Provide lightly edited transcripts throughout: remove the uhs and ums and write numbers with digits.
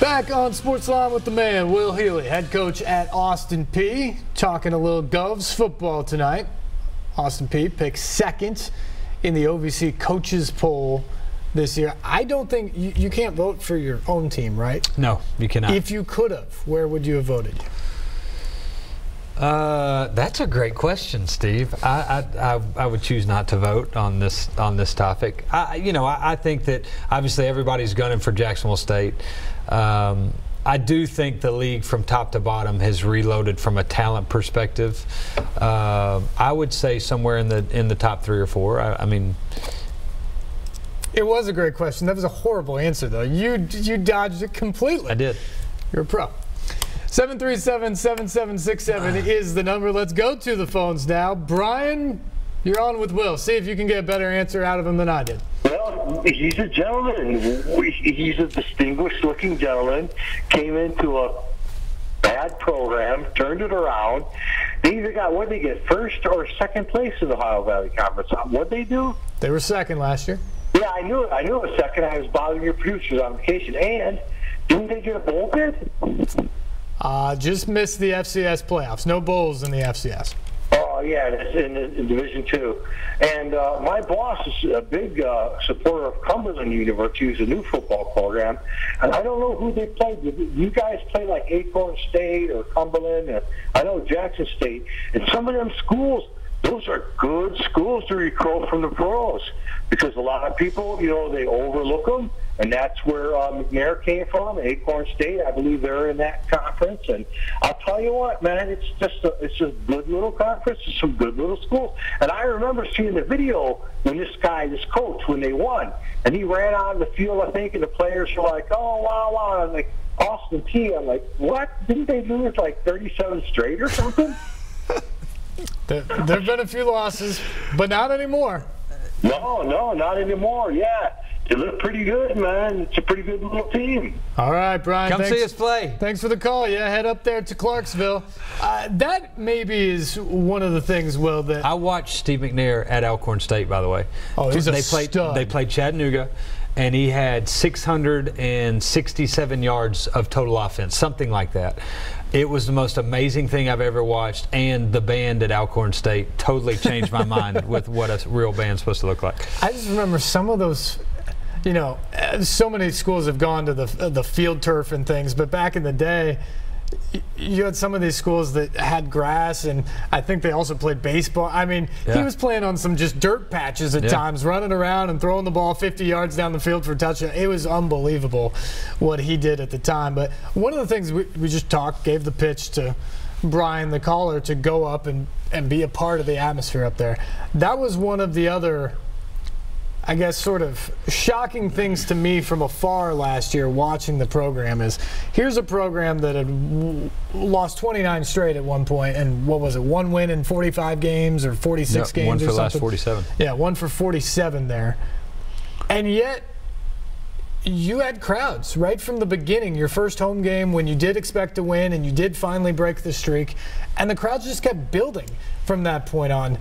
Back on SportsLine with the man, Will Healy, head coach at Austin Peay, talking a little Govs football tonight. Austin Peay picked second in the OVC coaches poll this year. I don't think you can't vote for your own team, right? No, you cannot. If you could have, where would you have voted? That's a great question, Steve. I would choose not to vote on this topic. I think that obviously everybody's gunning for Jacksonville State. I do think the league from top to bottom has reloaded from a talent perspective. I would say somewhere in the top 3 or 4. I mean, it was a great question. That was a horrible answer, though. You dodged it completely. I did. You're a pro. 737-7767 is the number. Let's go to the phones now. Brian, you're on with Will. See if you can get a better answer out of him than I did. Well, he's a gentleman. He's a distinguished-looking gentleman. Came into a bad program, turned it around. They either got, what did they get, first or second place in the Ohio Valley Conference? What did they do? They were second last year. Yeah, I knew it. I knew it was second. I was bothering your producers on vacation. And didn't they get a bowl bid? Just missed the FCS playoffs. No bowls in the FCS. Oh, yeah, it's in Division II. And my boss is a big supporter of Cumberland University, who's a new football program. And I don't know who they played. You guys play like Acorn State or Cumberland, and I know Jackson State. And some of them schools, those are good schools to recruit from the pros, because a lot of people, they overlook them. And that's where McNair came from, Acorn State. I believe they're in that conference. And I'll tell you what, man, it's a good little conference. It's some good little schools. And I remember seeing the video when this coach, when they won. And he ran out of the field, I think, and the players were like, oh, wow, wow. And I'm like, Austin Peay. I'm like, what? Didn't they lose like 37 straight or something? There have been a few losses, but not anymore. No, not anymore, yeah. They look pretty good, man. It's a pretty good little team. All right, Brian. Come see us play. Thanks for the call. Yeah, head up there to Clarksville. That maybe is one of the things, Will, that I watched Steve McNair at Alcorn State, by the way. Oh, he's a stud. They played Chattanooga, and he had 667 yards of total offense, something like that. It was the most amazing thing I've ever watched, and the band at Alcorn State totally changed my mind with what a real band's supposed to look like. I just remember some of those. So many schools have gone to the field turf and things, but back in the day, you had some of these schools that had grass, and I think they also played baseball. I mean, He was playing on some just dirt patches at times, running around and throwing the ball 50 yards down the field for a touchdown. It was unbelievable what he did at the time. But one of the things we just gave the pitch to Brian, the caller, to go up and be a part of the atmosphere up there. That was one of the other, I guess, sort of shocking things to me from afar last year watching the program. Is here's a program that had lost 29 straight at one point, and what was it, 1 win in 45 games or 46 games or something? 1 for the last 47. Yeah, 1 for 47 there. And yet you had crowds right from the beginning, your first home game when you did expect to win and you did finally break the streak, and the crowds just kept building from that point on.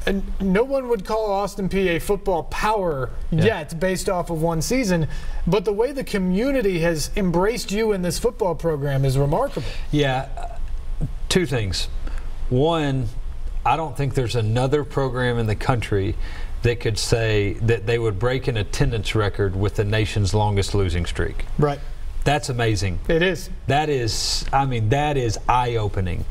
And no one would call Austin Peay a football power yet based off of one season, but the way the community has embraced you in this football program is remarkable. Yeah, 2 things. One, I don't think there's another program in the country that could say that they would break an attendance record with the nation's longest losing streak. Right. That's amazing. It is. That is eye-opening.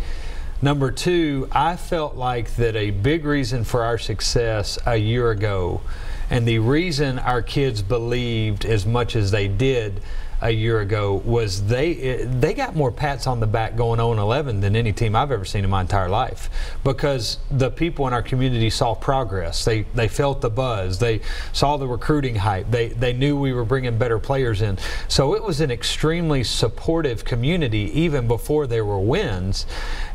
Number 2, I felt like that a big reason for our success a year ago, and the reason our kids believed as much as they did a year ago, was they got more pats on the back going 0-11 than any team I've ever seen in my entire life, because the people in our community saw progress. They felt the buzz. They saw the recruiting hype. They knew we were bringing better players in. So it was an extremely supportive community even before there were wins.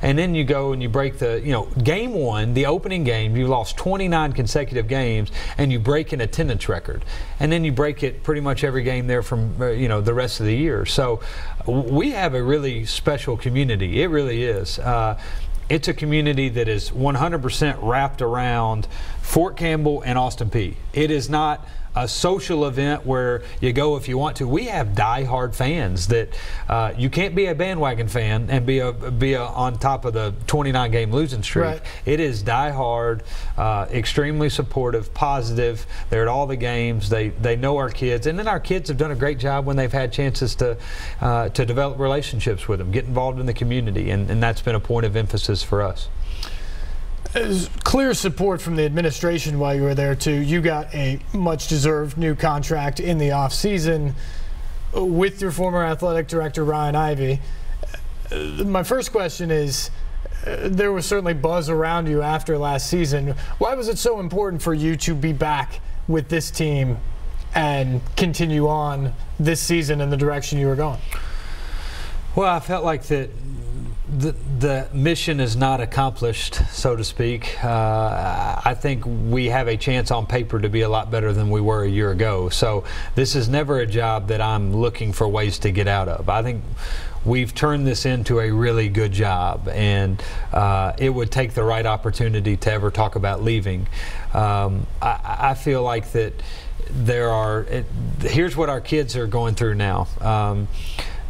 And then you go and you break game 1, the opening game, you lost 29 consecutive games, and you break an attendance record. And then you break it pretty much every game there from the rest of the year. So we have a really special community. It really is. It's a community that is 100% wrapped around Fort Campbell and Austin Peay. It is not a social event where you go if you want to. We have diehard fans that you can't be a bandwagon fan and be on top of the 29-game losing streak. Right. It is diehard, extremely supportive, positive. They're at all the games. They know our kids, and then our kids have done a great job when they've had chances to develop relationships with them, get involved in the community, and that's been a point of emphasis for us. There's clear support from the administration while you were there too. You got a much-deserved new contract in the off-season with your former athletic director Ryan Ivey. My first question is, there was certainly buzz around you after last season. Why was it so important for you to be back with this team and continue on this season in the direction you were going? Well, I felt like that the mission is not accomplished, so to speak. I think we have a chance on paper to be a lot better than we were a year ago. So this is never a job that I'm looking for ways to get out of. I think we've turned this into a really good job, and it would take the right opportunity to ever talk about leaving. I feel like that here's what our kids are going through now.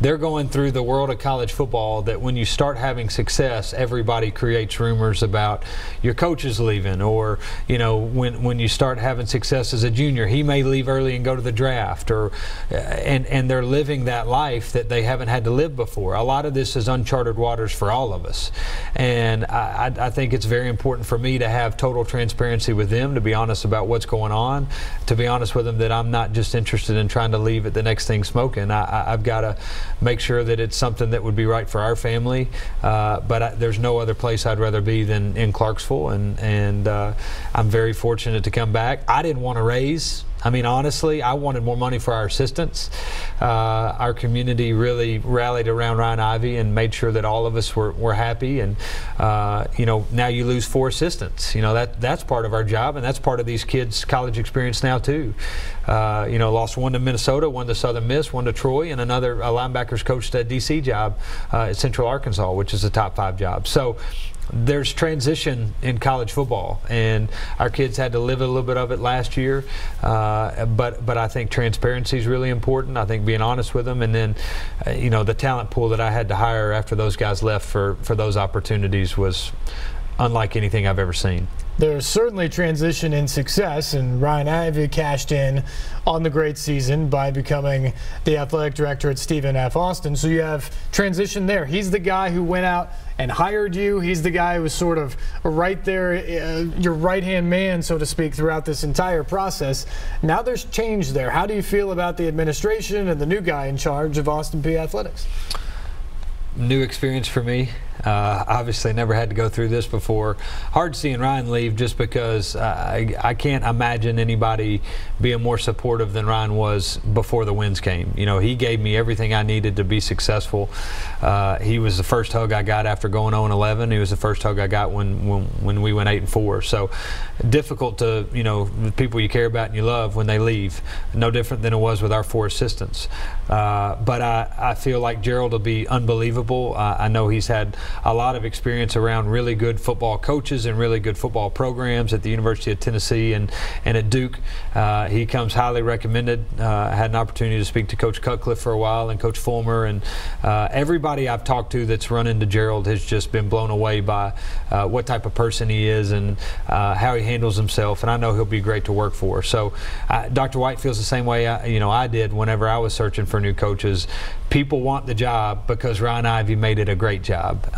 They're going through the world of college football that when you start having success, everybody creates rumors about your coach is leaving, or when you start having success as a junior, he may leave early and go to the draft, and they're living that life that they haven't had to live before. A lot of this is uncharted waters for all of us, and I think it's very important for me to have total transparency with them, to be honest about what's going on, to be honest with them that I'm not just interested in trying to leave at the next thing smoking. I've got to make sure that it's something that would be right for our family, but there's no other place I'd rather be than in Clarksville, and I'm very fortunate to come back. I didn't want to raise. I mean, honestly, I wanted more money for our assistants. Our community really rallied around Ryan Ivey and made sure that all of us were happy. And now you lose 4 assistants. That's part of our job, and that's part of these kids' college experience now too. Lost 1 to Minnesota, 1 to Southern Miss, 1 to Troy, and a linebackers coach at DC job at Central Arkansas, which is a top 5 job. So there's transition in college football, and our kids had to live a little bit of it last year, but I think transparency is really important. I think being honest with them, and then the talent pool that I had to hire after those guys left for those opportunities was unlike anything I've ever seen. There's certainly transition in success, and Ryan Ivey cashed in on the great season by becoming the athletic director at Stephen F. Austin. So you have transition there. He's the guy who went out and hired you. He's the guy who was sort of right there, your right-hand man, so to speak, throughout this entire process. Now there's change there. How do you feel about the administration and the new guy in charge of Austin Peay Athletics? New experience for me. Obviously never had to go through this before. Hard seeing Ryan leave, just because I can't imagine anybody being more supportive than Ryan was before the wins came. He gave me everything I needed to be successful. He was the first hug I got after going 0-11. He was the first hug I got when we went 8-4. So difficult to, the people you care about and you love when they leave. No different than it was with our 4 assistants. But I feel like Gerald will be unbelievable. I know he's had a lot of experience around really good football coaches and really good football programs at the University of Tennessee and at Duke. He comes highly recommended. I had an opportunity to speak to Coach Cutcliffe for a while, and Coach Fulmer, and everybody I've talked to that's run into Gerald has just been blown away by what type of person he is and how he handles himself, and I know he'll be great to work for. So Dr. White feels the same way I did whenever I was searching for new coaches. People want the job because Ryan Ivey made it a great job.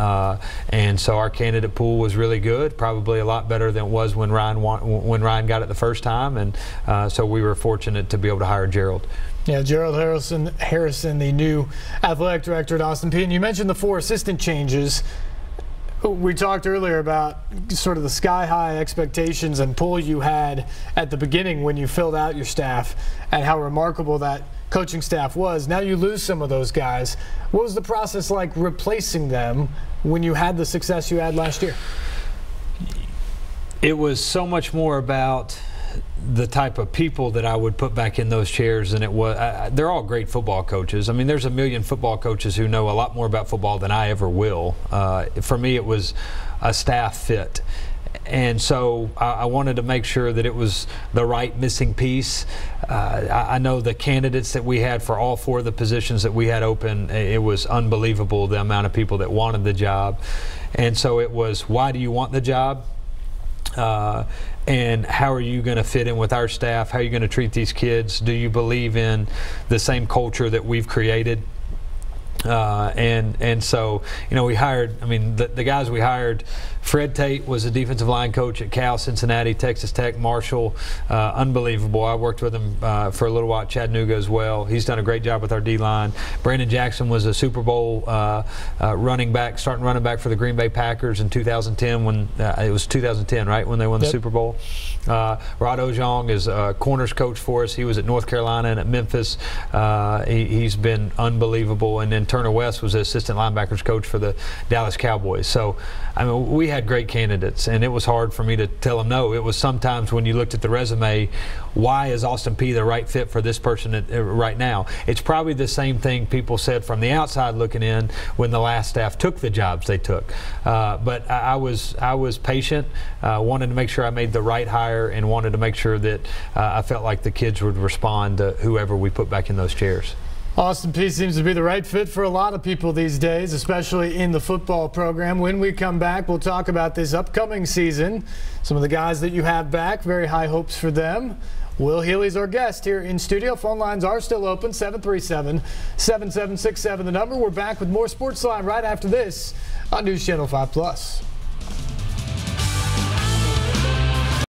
And so our candidate pool was really good, probably a lot better than it was when Ryan got it the first time, and so we were fortunate to be able to hire Gerald. Yeah, Gerald Harrison, the new athletic director at Austin Peay. And you mentioned the 4 assistant changes. We talked earlier about sort of the sky-high expectations and pull you had at the beginning when you filled out your staff, and how remarkable that coaching staff was. Now you lose some of those guys. What was the process like replacing them when you had the success you had last year? It was so much more about the type of people that I would put back in those chairs than it was. They're all great football coaches. I mean, there's a million football coaches who know a lot more about football than I ever will. For me, it was a staff fit. And so I wanted to make sure that it was the right missing piece. I know the candidates that we had for all 4 of the positions that we had open, it was unbelievable the amount of people that wanted the job. And so it was, why do you want the job? And how are you going to fit in with our staff? How are you going to treat these kids? Do you believe in the same culture that we've created? And so, we hired, the guys we hired, Fred Tate was a defensive line coach at Cal, Cincinnati, Texas Tech, Marshall, unbelievable. I worked with him for a little while at Chattanooga as well. He's done a great job with our D-line. Brandon Jackson was a Super Bowl starting running back for the Green Bay Packers in 2010 when, it was 2010, right, when they won the Super Bowl. Rod Ojong is a corners coach for us. He was at North Carolina and at Memphis. He's been unbelievable. And then Turner West was the assistant linebackers coach for the Dallas Cowboys. So, we had great candidates, and it was hard for me to tell them no. It was sometimes when you looked at the resume, why is Austin Peay the right fit for this person right now? It's probably the same thing people said from the outside looking in when the last staff took the jobs they took. But I was patient, wanted to make sure I made the right hire, and wanted to make sure that I felt like the kids would respond to whoever we put back in those chairs. Austin Peay seems to be the right fit for a lot of people these days, especially in the football program. When we come back, we'll talk about this upcoming season. Some of the guys that you have back, very high hopes for them. Will Healy's our guest here in studio. Phone lines are still open, 737-7767 the number. We're back with more SportsLine right after this on News Channel 5+.